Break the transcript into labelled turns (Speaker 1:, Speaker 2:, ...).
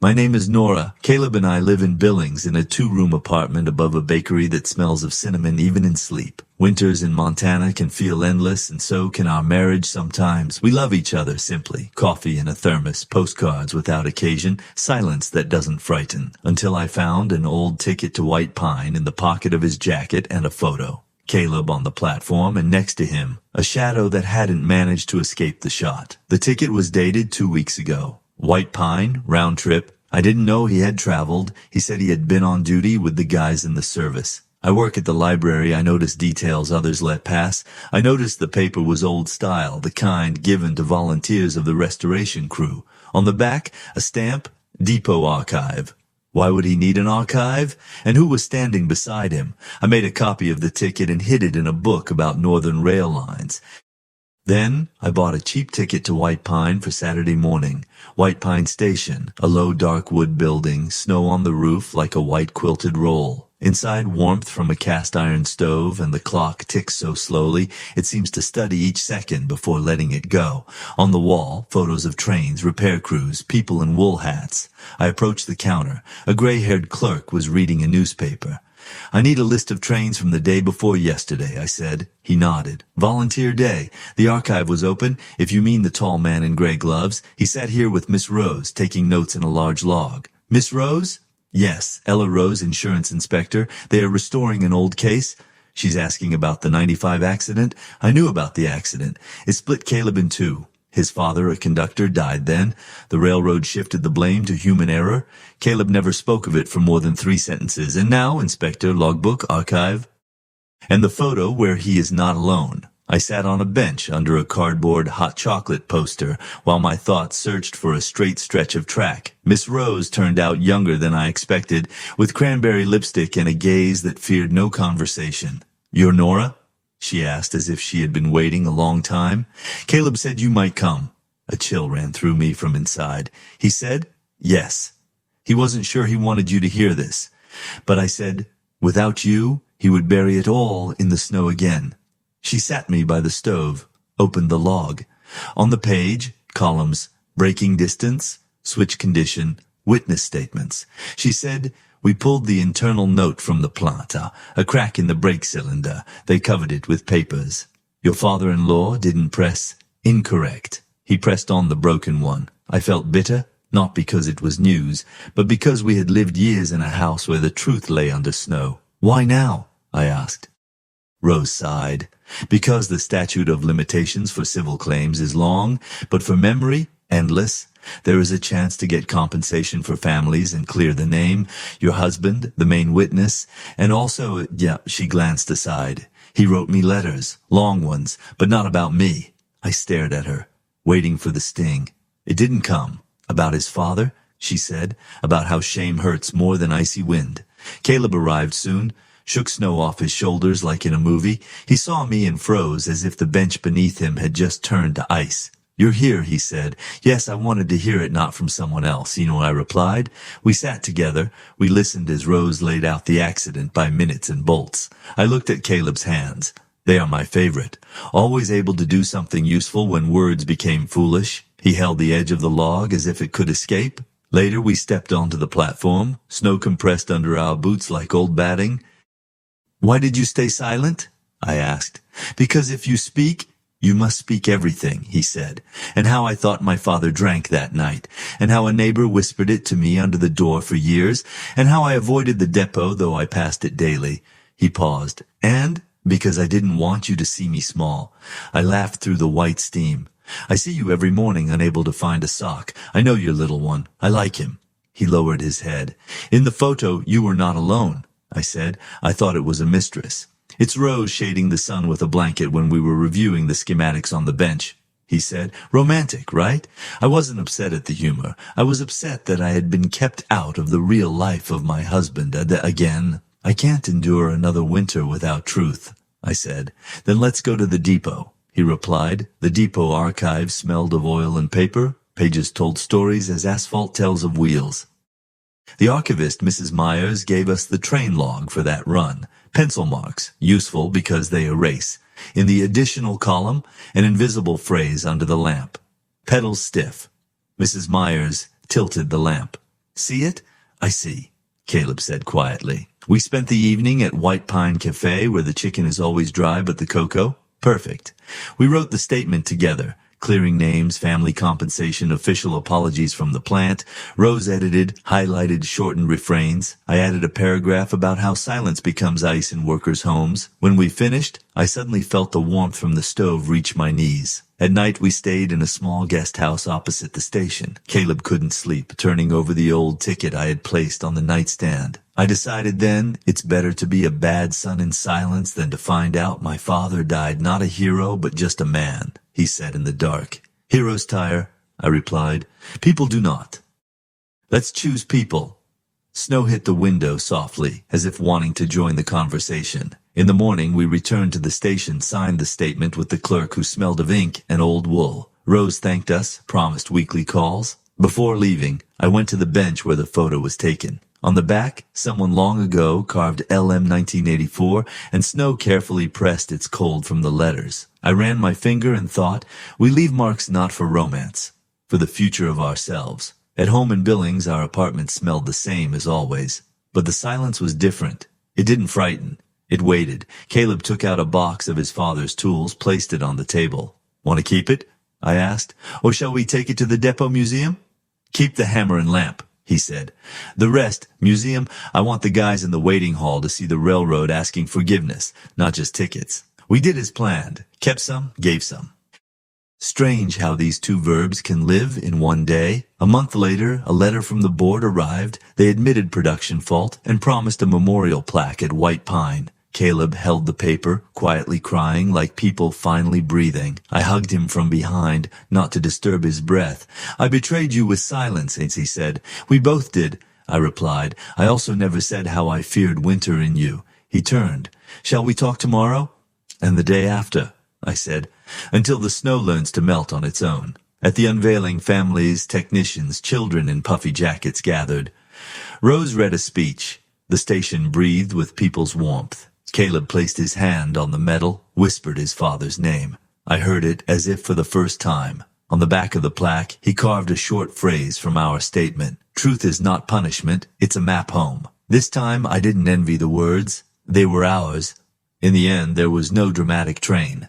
Speaker 1: My name is Nora. Caleb and I live in Billings in a 2-room apartment above a bakery that smells of cinnamon even in sleep. Winters in Montana can feel endless, and so can our marriage sometimes. We love each other simply. Coffee in a thermos, postcards without occasion, silence that doesn't frighten. Until I found an old ticket to White Pine in the pocket of his jacket and a photo. Caleb on the platform, and next to him, a shadow that hadn't managed to escape the shot. The ticket was dated 2 weeks ago. White Pine, round trip. I didn't know he had traveled. He said he had been on duty with the guys in the service. I work at the library. I noticed details others let pass. I noticed the paper was old style, the kind given to volunteers of the restoration crew. On the back, a stamp, Depot Archive. Why would he need an archive? And who was standing beside him? I made a copy of the ticket and hid it in a book about Northern rail lines. Then I bought a cheap ticket to White Pine for Saturday morning. White Pine Station, a low dark wood building, snow on the roof like a white quilted roll. Inside, warmth from a cast iron stove, and the clock ticks so slowly it seems to study each second before letting it go. On the wall, photos of trains, repair crews, people in wool hats. I approached the counter. A gray-haired clerk was reading a newspaper. I need a list of trains from the day before yesterday, I said. He nodded. Volunteer day. The archive was open, if you mean the tall man in gray gloves. He sat here with Miss Rose, taking notes in a large log. Miss Rose? Yes, Ella Rose, insurance inspector. They are restoring an old case. She's asking about the 95 accident. I knew about the accident. It split Caleb in two. His father, a conductor, died then. The railroad shifted the blame to human error. Caleb never spoke of it for more than 3 sentences. And now, Inspector, logbook, archive. And the photo where he is not alone. I sat on a bench under a cardboard hot chocolate poster while my thoughts searched for a straight stretch of track. Miss Rose turned out younger than I expected, with cranberry lipstick and a gaze that feared no conversation. You're Nora? She asked as if she had been waiting a long time. Caleb said you might come. A chill ran through me from inside. He said, yes. He wasn't sure he wanted you to hear this. But I said, without you, he would bury it all in the snow again. She sat me by the stove, opened the log. On the page, columns, braking distance, switch condition, witness statements. She said, we pulled the internal note from the plant, a crack in the brake cylinder. They covered it with papers. Your father-in-law didn't press incorrect. He pressed on the broken one. I felt bitter, not because it was news, but because we had lived years in a house where the truth lay under snow. Why now? I asked. Rose sighed. Because the statute of limitations for civil claims is long, but for memory, endless. There is a chance to get compensation for families and clear the name, your husband, the main witness, and also, she glanced aside. He wrote me letters, long ones, but not about me. I stared at her, waiting for the sting. It didn't come. About his father, she said, about how shame hurts more than icy wind. Caleb arrived soon, shook snow off his shoulders like in a movie. He saw me and froze as if the bench beneath him had just turned to ice. You're here, he said. Yes, I wanted to hear it, not from someone else. I replied. We sat together. We listened as Rose laid out the accident by minutes and bolts. I looked at Caleb's hands. They are my favorite. Always able to do something useful when words became foolish. He held the edge of the log as if it could escape. Later, we stepped onto the platform, snow compressed under our boots like old batting. Why did you stay silent? I asked. Because if you speak, you must speak everything, he said, and how I thought my father drank that night, and how a neighbor whispered it to me under the door for years, and how I avoided the depot though I passed it daily. He paused. And because I didn't want you to see me small. I laughed through the white steam. I see you every morning unable to find a sock. I know your little one. I like him. He lowered his head. In the photo, you were not alone, I said. I thought it was a mistress. It's Rose shading the sun with a blanket when we were reviewing the schematics on the bench, he said. Romantic, right? I wasn't upset at the humor. I was upset that I had been kept out of the real life of my husband again. I can't endure another winter without truth, I said. Then let's go to the depot, he replied. The depot archive smelled of oil and paper. Pages told stories as asphalt tells of wheels. The archivist, Mrs. Myers, gave us the train log for that run. Pencil marks, useful because they erase. In the additional column, an invisible phrase under the lamp. Pedals stiff. Mrs. Myers tilted the lamp. See it? I see, Caleb said quietly. We spent the evening at White Pine Cafe where the chicken is always dry but the cocoa? Perfect. We wrote the statement together. Clearing names, family compensation, official apologies from the plant. Rose edited, highlighted, shortened refrains. I added a paragraph about how silence becomes ice in workers' homes. When we finished, I suddenly felt the warmth from the stove reach my knees. At night, we stayed in a small guest house opposite the station. Caleb couldn't sleep, turning over the old ticket I had placed on the nightstand. I decided then, it's better to be a bad son in silence than to find out my father died not a hero but just a man, he said in the dark. Heroes tire, I replied. People do not. Let's choose people. Snow hit the window softly, as if wanting to join the conversation. In the morning, we returned to the station, signed the statement with the clerk who smelled of ink and old wool. Rose thanked us, promised weekly calls. Before leaving, I went to the bench where the photo was taken. On the back, someone long ago carved LM 1984, and snow carefully pressed its cold from the letters. I ran my finger and thought, we leave marks not for romance, for the future of ourselves. At home in Billings, our apartment smelled the same as always. But the silence was different. It didn't frighten. It waited. Caleb took out a box of his father's tools, placed it on the table. Want to keep it? I asked. Or shall we take it to the depot museum? Keep the hammer and lamp, he said. The rest, museum, I want the guys in the waiting hall to see the railroad asking forgiveness, not just tickets. We did as planned. Kept some, gave some. Strange how these two verbs can live in one day. A month later, a letter from the board arrived. They admitted production fault and promised a memorial plaque at White Pine. Caleb held the paper, quietly crying like people finally breathing. I hugged him from behind, not to disturb his breath. I betrayed you with silence, he said. We both did, I replied. I also never said how I feared winter in you. He turned. Shall we talk tomorrow? And the day after, I said, until the snow learns to melt on its own. At the unveiling, families, technicians, children in puffy jackets gathered. Rose read a speech. The station breathed with people's warmth. Caleb placed his hand on the metal, whispered his father's name. I heard it as if for the first time. On the back of the plaque, he carved a short phrase from our statement. Truth is not punishment, it's a map home. This time, I didn't envy the words. They were ours. In the end, there was no dramatic train.